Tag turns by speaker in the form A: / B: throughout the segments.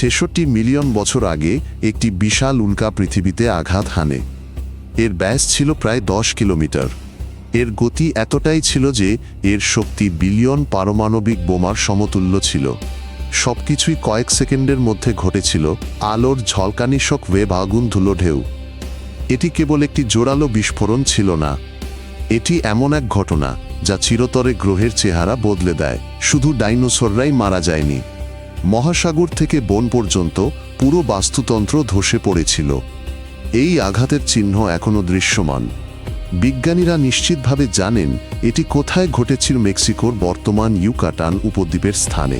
A: ৬৬ million বছর আগে একটি বিশাল উল্কা পৃথিবীতে আঘাত হানে। এর ব্যাস ছিল প্রায় ১০ কিলোমিটার। এর গতি এতটাই ছিল যে এর শক্তি বিলিয়ন পারমাণবিক বোমার সমতুল্য ছিল। সবকিছুই কয়েক সেকেন্ডের মধ্যে ঘটেছিল, আলোর ঝলকানি শক ওয়েভ, আগুন, ধুলো, ঢেউ। এটি কেবল একটি জোরালো বিস্ফোরণ ছিল না, এটি এমন এক ঘটনা যা চিরতরে গ্রহের চেহারা বদলে দেয়। শুধু ডাইনোসররাই মারা যায়নি, মহাসাগর থেকে বন পর্যন্ত পুরো বাস্তুতন্ত্র ধসে পড়েছিল। এই আঘাতের চিহ্ন এখনও দৃশ্যমান। বিজ্ঞানীরা নিশ্চিতভাবে জানেন এটি কোথায় ঘটেছিল, মেক্সিকোর বর্তমান ইউকাটান উপদ্বীপের স্থানে।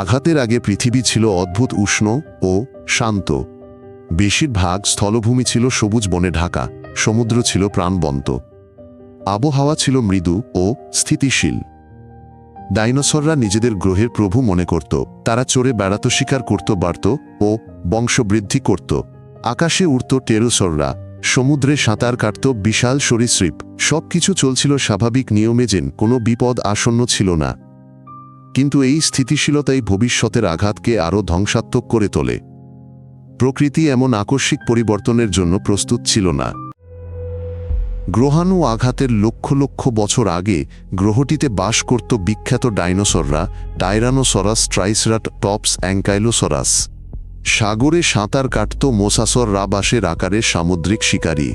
A: আঘাতের আগে পৃথিবী ছিল অদ্ভুত উষ্ণ ও শান্ত। বেশিরভাগ স্থলভূমি ছিল সবুজ বনে ঢাকা, সমুদ্র ছিল প্রাণবন্ত, আবহাওয়া ছিল মৃদু ও স্থিতিশীল। ডাইনোসররা নিজেদের গ্রহের প্রভু মনে করত। তারা চড়ে বেড়াত, শিকার করত, বাড়ত ও বংশবৃদ্ধি করত। আকাশে উড়ত টেরোসররা, সমুদ্রে সাঁতার কাটত বিশাল সরীসৃপ। সবকিছু চলছিল স্বাভাবিক নিয়মে, যেন কোনো বিপদ আসন্ন ছিল না। কিন্তু এই স্থিতিশীলতাই ভবিষ্যতের আঘাতকে আরও ধ্বংসাত্মক করে তোলে। প্রকৃতি এমন আকস্মিক পরিবর্তনের জন্য প্রস্তুত ছিল না। গ্রহাণু আঘাতের লক্ষ লক্ষ বছর আগে গ্রহটিতে বাস করত বিখ্যাত ডাইনোসররা, টাইরানোসরাস, ট্রাইসেরাটপস, অ্যাঙ্কাইলোসরাস। সাগরে সাঁতার কাটত মোসাসর, রাবাসের আকারের সামুদ্রিক শিকারী।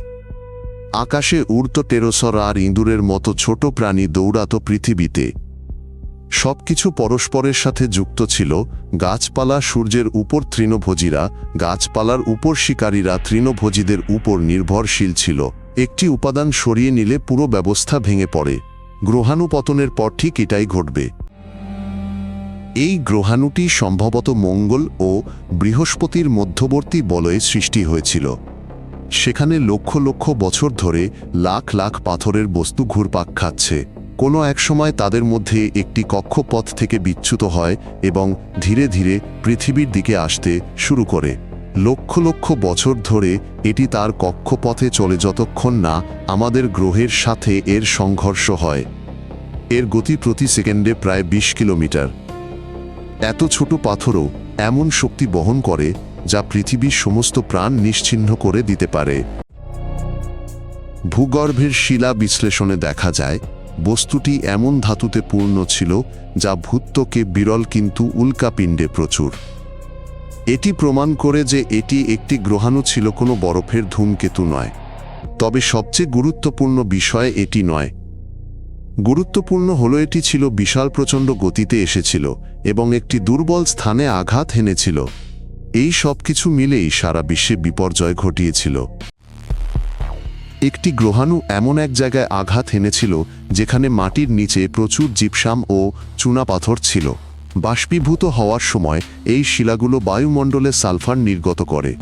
A: আকাশে উড়ত টেরোসর আর ইঁদুরের মতো ছোট প্রাণী দৌড়াত পৃথিবীতে। সবকিছু পরস্পরের সাথে যুক্ত ছিল। গাছপালা সূর্যের উপর তৃণভোজীরা, গাছপালার উপর শিকারীরা তৃণভোজীদের উপর নির্ভরশীল ছিল। একটি উপাদান সরিয়ে নিলে পুরো ব্যবস্থা ভেঙে পড়ে। গ্রহাণু পতনের পর ঠিক এটাই ঘটবে। এই গ্রহাণুটি সম্ভবত মঙ্গল ও বৃহস্পতির মধ্যবর্তী বলয়ে সৃষ্টি হয়েছিল। সেখানে লক্ষ লক্ষ বছর ধরে লাখ লাখ পাথরের বস্তু ঘুরপাক খাচ্ছে। কোনো এক সময় তাদের মধ্যে একটি কক্ষপথ থেকে বিচ্যুত হয় এবং ধীরে ধীরে পৃথিবীর দিকে আসতে শুরু করে। লক্ষ লক্ষ বছর ধরে এটি তার কক্ষপথে চলে যতক্ষণ না আমাদের গ্রহের সাথে এর সংঘর্ষ হয়। এর গতি প্রতি সেকেন্ডে প্রায় ২০ কিলোমিটার। এত ছোট পাথরও এমন শক্তি বহন করে যা পৃথিবীর সমস্ত প্রাণ নিশ্চিহ্ন করে দিতে পারে। ভূগর্ভের শিলা বিশ্লেষণে দেখা যায় বস্তুটি এমন ধাতুতে পূর্ণ ছিল যা ভূত্বকে বিরল, কিন্তু উল্কাপিণ্ডে প্রচুর। এটি প্রমাণ করে যে এটি একটি গ্রহাণু ছিল, কোনো বরফের ধূমকেতু নয়। তবে সবচেয়ে গুরুত্বপূর্ণ বিষয় এটি নয়। গুরুত্বপূর্ণ হলো এটি ছিল বিশাল, প্রচণ্ড গতিতে এসেছিল এবং একটি দুর্বল স্থানে আঘাত হেনেছিল। এই সব কিছু মিলেই সারা বিশ্বে বিপর্যয় ঘটিয়েছিল। একটি গ্রহাণু এমন এক জায়গায় আঘাত হেনেছিল যেখানে মাটির নিচে প্রচুর জিপসাম ও চুনাপাথর ছিল। বাষ্পীভূত হওয়ার সময় এই শিলাগুলো বায়ুমণ্ডলে সালফার নির্গত করে।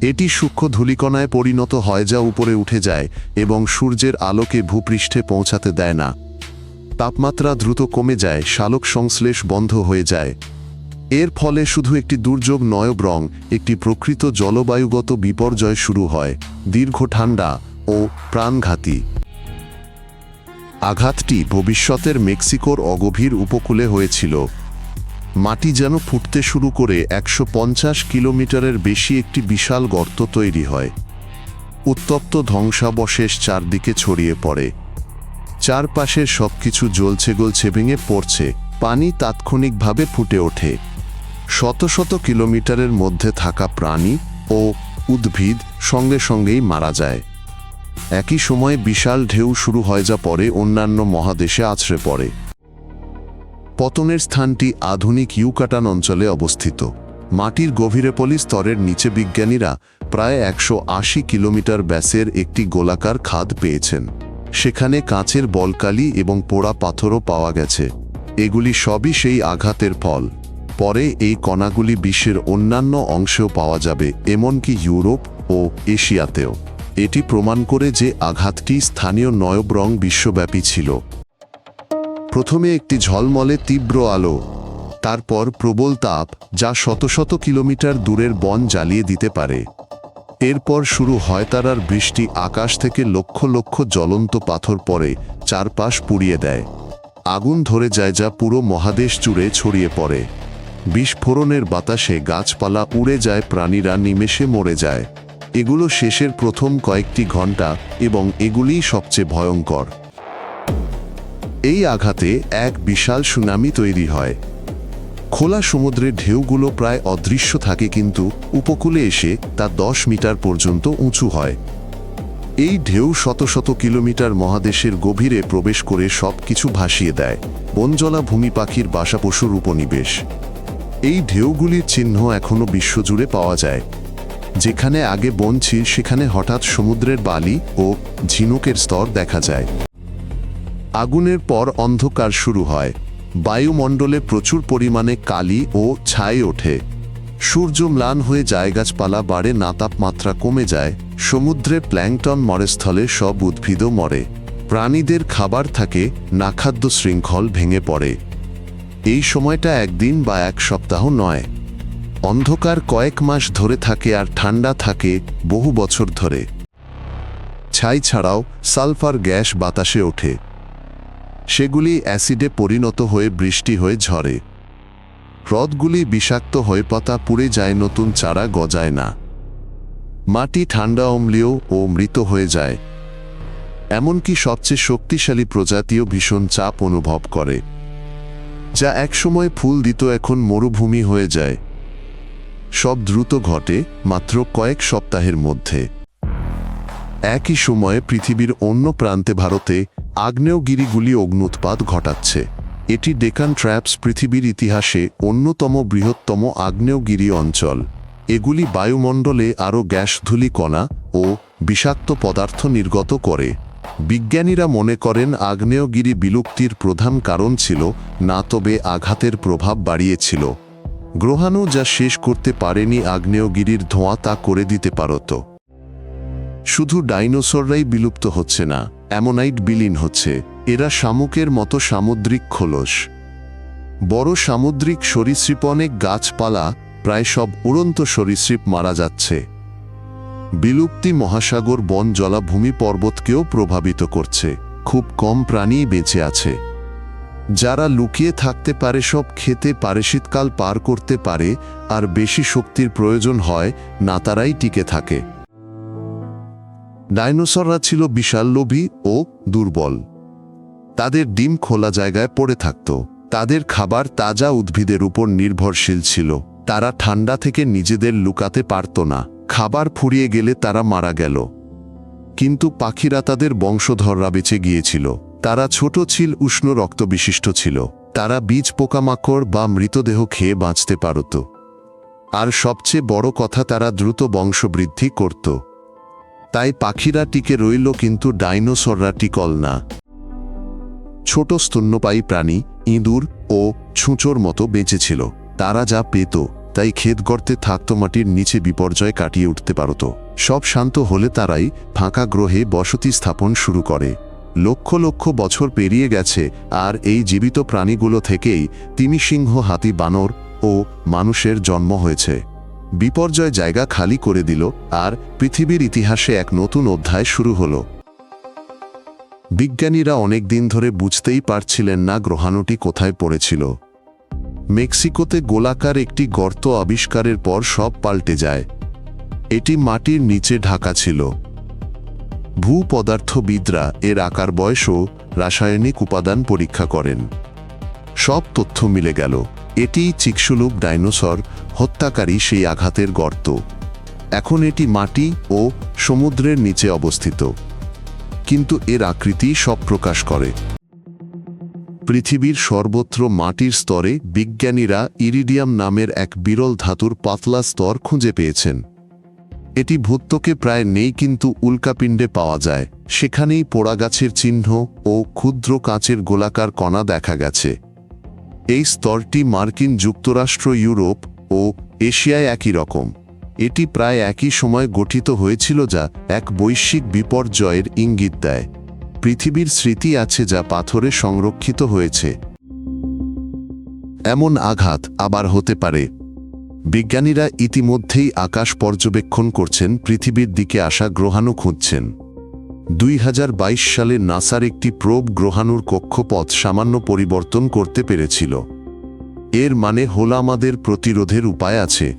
A: এটি সূক্ষ্ম ধূলিকণায় পরিণত হয় যা উপরে উঠে যায় এবং সূর্যের আলোকে ভূপৃষ্ঠে পৌঁছাতে দেয় না। তাপমাত্রা দ্রুত কমে যায়, সালোক সংশ্লেষ বন্ধ হয়ে যায়। এর ফলে শুধু একটি দুর্যোগ নয়, বরং একটি প্রকৃত জলবায়ুগত বিপর্যয় শুরু হয়, দীর্ঘ ঠান্ডা ও প্রাণঘাতী। আঘাতটি ভবিষ্যতের মেক্সিকোর অগভীর উপকূলে হয়েছিল। মাটি যেন ফুটতে শুরু করে ১৫০ কিলোমিটারের বেশি একটি বিশাল গর্ত তৈরি হয়। উত্তপ্ত ধ্বংসাবশেষ চারদিকে ছড়িয়ে পড়ে। চারপাশের সবকিছু জ্বলছে, গলছে, ভেঙে পড়ছে। পানি তাৎক্ষণিকভাবে ফুটে ওঠে। শত শত কিলোমিটারের মধ্যে থাকা প্রাণী ও উদ্ভিদ সঙ্গে সঙ্গেই মারা যায়। একই সময়ে বিশাল ঢেউ শুরু হয় যা পরে অন্যান্য মহাদেশে আছড়ে পড়ে। পতনের স্থানটি আধুনিক ইউকাটান অঞ্চলে অবস্থিত। মাটির গভীরে পলি স্তরের নিচে বিজ্ঞানীরা প্রায় ১৮০ কিলোমিটার ব্যাসের একটি গোলাকার খাদ পেয়েছেন। সেখানে কাঁচের বলকালি এবং পোড়া পাথরও পাওয়া গেছে। এগুলি সবই সেই আঘাতের ফল। পরে এই কণাগুলি বিশ্বের অন্যান্য অংশেও পাওয়া যাবে, এমনকি ইউরোপ ও এশিয়াতেও। এটি প্রমাণ করে যে আঘাতটি স্থানীয় নয়, বরং বিশ্বব্যাপী ছিল। প্রথমে একটি ঝলমলে তীব্র আলো, তারপর প্রবল তাপ যা শত শত কিলোমিটার দূরের বন জ্বালিয়ে দিতে পারে। এরপর শুরু হয় তারার বৃষ্টি। আকাশ থেকে লক্ষ লক্ষ জ্বলন্ত পাথর পড়ে, চারপাশ পুড়িয়ে দেয়। আগুন ধরে যায় যা পুরো মহাদেশ জুড়ে ছড়িয়ে পড়ে। বিস্ফোরণের বাতাসে গাছপালা উড়ে যায়, প্রাণীরা নিমেষে মরে যায়। এগুলো শেষের প্রথম কয়েকটি ঘন্টা এবং এগুলিই সবচেয়ে ভয়ঙ্কর। এই আঘাতে এক বিশাল সুনামি তৈরি হয়। খোলা সমুদ্রের ঢেউগুলো প্রায় অদৃশ্য থাকে, কিন্তু উপকূলে এসে তা 10 মিটার পর্যন্ত উঁচু হয়। এই ঢেউ শত শত কিলোমিটার মহাদেশের গভীরে প্রবেশ করে সব কিছু ভাসিয়ে দেয়। বনজলা ভূমি, পাখির বাসা, পশুর উপনিবেশ। এই ঢেউগুলির চিহ্ন এখনও বিশ্বজুড়ে পাওয়া যায়। যেখানে আগে বন ছিল সেখানে হঠাৎ সমুদ্রের বালি ও ঝিনুকের স্তর দেখা যায়। আগুনের পর অন্ধকার শুরু হয়। বায়ুমণ্ডলে প্রচুর পরিমাণে কালি ও ছাই ওঠে। সূর্য ম্লান হয়ে যায়, গাছপালা বাড়ে না, তাপমাত্রা কমে যায়। সমুদ্রে প্ল্যাঙ্কটন মরে, স্থলে সব উদ্ভিদও মরে। প্রাণীদের খাবার থাকে না, খাদ্য শৃঙ্খল ভেঙে পড়ে। এই সময়টা একদিন বা এক সপ্তাহ নয়। অন্ধকার কয়েক মাস ধরে থাকে আর ঠান্ডা থাকে বহু বছর ধরে। ছাই ছাড়াও সালফার গ্যাস বাতাসে ওঠে। সেগুলি অ্যাসিডে পরিণত হয়ে বৃষ্টি হয়ে ঝরে। হ্রদগুলি বিষাক্ত হয়ে পাতা পুড়ে যায়, নতুন চারা গজায় না। মাটি ঠান্ডা, অম্লীয় ও মৃত হয়ে যায়। এমনকি সবচেয়ে শক্তিশালী প্রজাতিও ভীষণ চাপ অনুভব করে। যা একসময় ফুল দিত এখন মরুভূমি হয়ে যায়। সব দ্রুত ঘটে মাত্র কয়েক সপ্তাহের মধ্যে। একই সময়ে পৃথিবীর অন্য প্রান্তে, ভারতে, আগ্নেয়গিরিগুলি অগ্ন্যুৎপাত ঘটাচ্ছে। এটি ডেকান ট্র্যাপস, পৃথিবীর ইতিহাসে অন্যতম বৃহত্তম আগ্নেয়গিরি অঞ্চল। এগুলি বায়ুমণ্ডলে আরও গ্যাস, ধূলি কণা ও বিষাক্ত পদার্থ নির্গত করে। বিজ্ঞানীরা মনে করেন আগ্নেয়গিরি বিলুপ্তির প্রধান কারণ ছিল না, তবে আঘাতের প্রভাব বাড়িয়েছিল। গ্রহাণু যা শেষ করতে পারেনি আগ্নেয়গিরির ধোঁয়া, তা করে দিতে পারত। শুধু ডাইনোসররাই বিলুপ্ত হচ্ছে না, অ্যামোনাইট বিলীন হচ্ছে। এরা শামুকের মতো সামুদ্রিক খোলস। বড় সামুদ্রিক সরীসৃপ, অনেক গাছপালা, প্রায় সব উড়ন্ত সরীসৃপ মারা যাচ্ছে। বিলুপ্তি মহাসাগর, বন, জলাভূমি, পর্বতকেও প্রভাবিত করছে। খুব কম প্রাণীই বেঁচে আছে। যারা লুকিয়ে থাকতে পারে, সব খেতে পারে, শীতকাল পার করতে পারে, আর বেশি শক্তির প্রয়োজন হয় না, তারাই টিকে থাকে। ডাইনোসররা ছিল বিশাল, লোভী ও দুর্বল। তাদের ডিম খোলা জায়গায় পড়ে থাকত। তাদের খাবার তাজা উদ্ভিদের উপর নির্ভরশীল ছিল। তারা ঠান্ডা থেকে নিজেদের লুকাতে পারত না। খাবার ফুরিয়ে গেলে তারা মারা গেল। কিন্তু পাখিরা, তাদের বংশধররা বেঁচে গিয়েছিল। তারা ছোট ছিল, উষ্ণ রক্তবিশিষ্ট ছিল। তারা বীজ, পোকামাকড় বা মৃতদেহ খেয়ে বাঁচতে পারত। আর সবচেয়ে বড় কথা, তারা দ্রুত বংশবৃদ্ধি করত। তাই পাখিরা টিকে রইল, কিন্তু ডাইনোসররা টিকল না। ছোট স্তন্যপায়ী প্রাণী, ইঁদুর ও ছুঁচোর মতো বেঁচেছিল। তারা যা পেত তাই ক্ষেত গর্তে থাকত, মাটির নিচে বিপর্যয় কাটিয়ে উঠতে পারত। সব শান্ত হলে তারাই ফাঁকা গ্রহে বসতি স্থাপন শুরু করে। লক্ষ লক্ষ বছর পেরিয়ে গেছে, আর এই জীবিত প্রাণীগুলো থেকেই তিমি, সিংহ, হাতি, বানর ও মানুষের জন্ম হয়েছে। বিপর্যয় জায়গা খালি করে দিল, আর পৃথিবীর ইতিহাসে এক নতুন অধ্যায় শুরু হলো। বিজ্ঞানীরা অনেক দিন ধরে বুঝতেই পারছিলেন না গ্রহাণুটি কোথায় পড়েছিল। মেক্সিকোতে গোলাকার একটি গর্ত আবিষ্কারের পর সব পাল্টে যায়। এটি মাটির নিচে ঢাকা ছিল। ভূপদার্থবিদরা এর আকার, বয়স ও রাসায়নিক উপাদান পরীক্ষা করেন। সব তথ্য মিলে গেল। এটিই চিকসুলুক ডাইনোসর, হত্যাকারী সেই আঘাতের গর্ত। এখন এটি মাটি ও সমুদ্রের নিচে অবস্থিত, কিন্তু এর আকৃতি সব প্রকাশ করে। পৃথিবীর সর্বত্র মাটির স্তরে বিজ্ঞানীরা ইরিডিয়াম নামের এক বিরল ধাতুর পাতলা স্তর খুঁজে পেয়েছেন। এটি ভূত্বকে প্রায় নেই, কিন্তু উল্কাপিণ্ডে পাওয়া যায়। সেখানেই পোড়া গাছের চিহ্ন ও ক্ষুদ্র কাঁচের গোলাকার কণা দেখা গেছে। এই স্তরটি মার্কিন যুক্তরাষ্ট্র, ইউরোপ ও এশিয়ায় একই রকম। এটি প্রায় একই সময় গঠিত হয়েছিল, যা এক বৈশ্বিক বিপর্যয়ের ইঙ্গিত দেয়। পৃথিবীর স্মৃতি আছে যা পাথরে সংরক্ষিত হয়েছে। এমন আঘাত আবার হতে পারে। বিজ্ঞানীরা ইতিমধ্যেই আকাশ পর্যবেক্ষণ করছেন, পৃথিবীর দিকে আসা গ্রহাণু খুঁজছেন। 2022 সালে নাসার একটি প্রোব গ্রহাণুর কক্ষপথ সামান্য পরিবর্তন করতে পেরেছিল। এর মানে হলো আমাদের প্রতিরোধের উপায় আছে।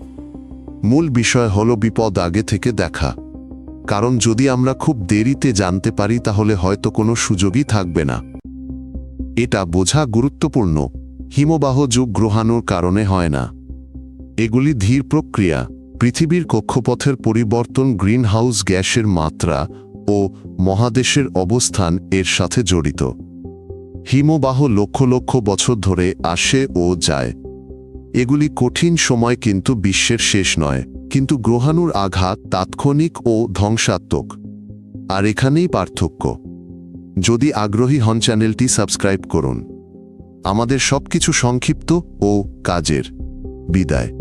A: মূল বিষয় হলো বিপদ আগে থেকে দেখা। কারণ যদি আমরা খুব দেরিতে জানতে পারি তাহলে হয়তো কোনো সুযোগই থাকবে না। এটা বোঝা গুরুত্বপূর্ণ। হিমবাহ যুগ গ্রহাণুর কারণে হয় না। এগুলি ধীর প্রক্রিয়া। পৃথিবীর কক্ষপথের পরিবর্তন, গ্রিনহাউস গ্যাসের মাত্রা ও মহাদেশের অবস্থান এর সাথে জড়িত। হিমবাহ লক্ষ লক্ষ বছর ধরে আসে ও যায়। এগুলি কঠিন সময় কিন্তু বিশ্বের শেষ নয়। কিন্তু গ্রহাণুর আঘাত তাৎক্ষণিক ও ধ্বংসাত্মক। আর এখানেই পার্থক্য। যদি আগ্রহী হন চ্যানেলটি সাবস্ক্রাইব করুন। আমাদের সবকিছু সংক্ষিপ্ত ও কাজের। বিদায়।